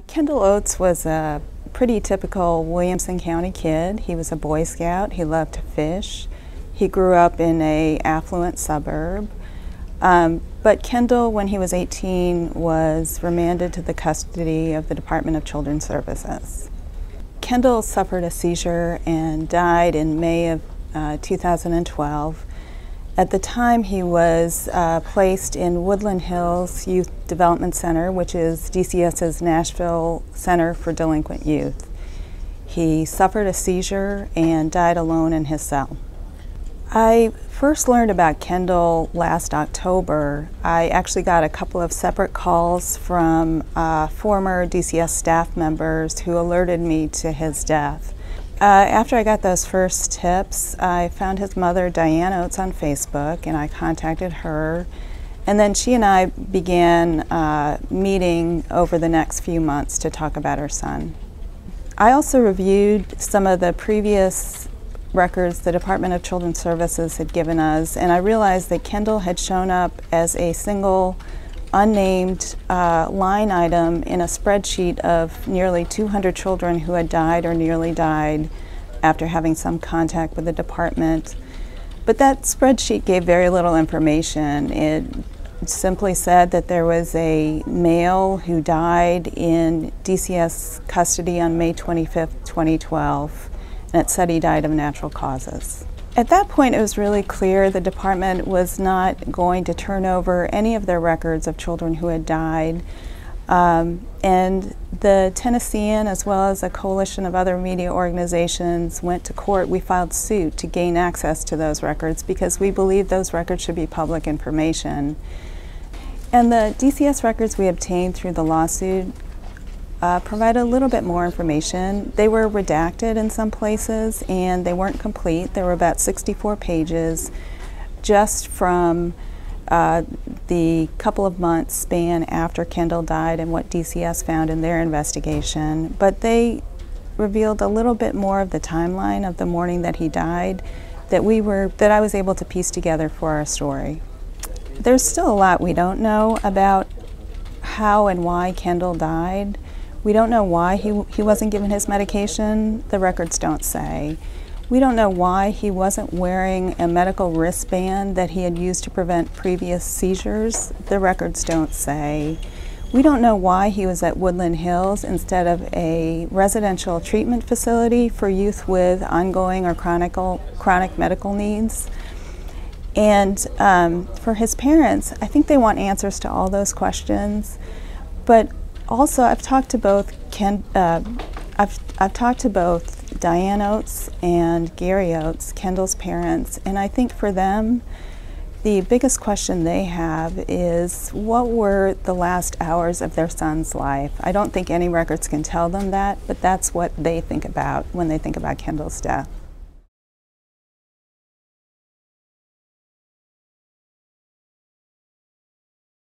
Kendall Oates was a pretty typical Williamson County kid. He was a Boy Scout. He loved to fish. He grew up in an affluent suburb. But Kendall, when he was 18, was remanded to the custody of the Department of Children's Services. Kendall suffered a seizure and died in May of 2012. At the time, he was placed in Woodland Hills Youth Development Center, which is DCS's Nashville Center for Delinquent Youth. He suffered a seizure and died alone in his cell. I first learned about Kendall last October. I actually got a couple of separate calls from former DCS staff members who alerted me to his death. After I got those first tips, I found his mother, Diane Oates, on Facebook, and I contacted her. And then she and I began meeting over the next few months to talk about her son. I also reviewed some of the previous records the Department of Children's Services had given us, and I realized that Kendall had shown up as a single unnamed line item in a spreadsheet of nearly 200 children who had died or nearly died after having some contact with the department. But that spreadsheet gave very little information. It simply said that there was a male who died in DCS custody on May 25th, 2012, and it said he died of natural causes. At that point, it was really clear the department was not going to turn over any of their records of children who had died. And the Tennessean, as well as a coalition of other media organizations, went to court. We filed suit to gain access to those records because we believe those records should be public information. And the DCS records we obtained through the lawsuit provide a little bit more information. They were redacted in some places and they weren't complete. There were about 64 pages just from the couple of months span after Kendall died and what DCS found in their investigation. But they revealed a little bit more of the timeline of the morning that he died that I was able to piece together for our story. There's still a lot we don't know about how and why Kendall died. We don't know why he wasn't given his medication. The records don't say. We don't know why he wasn't wearing a medical wristband that he had used to prevent previous seizures. The records don't say. We don't know why he was at Woodland Hills instead of a residential treatment facility for youth with ongoing or chronic medical needs. And for his parents, I think they want answers to all those questions. But also, I've talked to both Diane Oates and Gary Oates, Kendall's parents, and I think for them, the biggest question they have is what were the last hours of their son's life? I don't think any records can tell them that, but that's what they think about when they think about Kendall's death.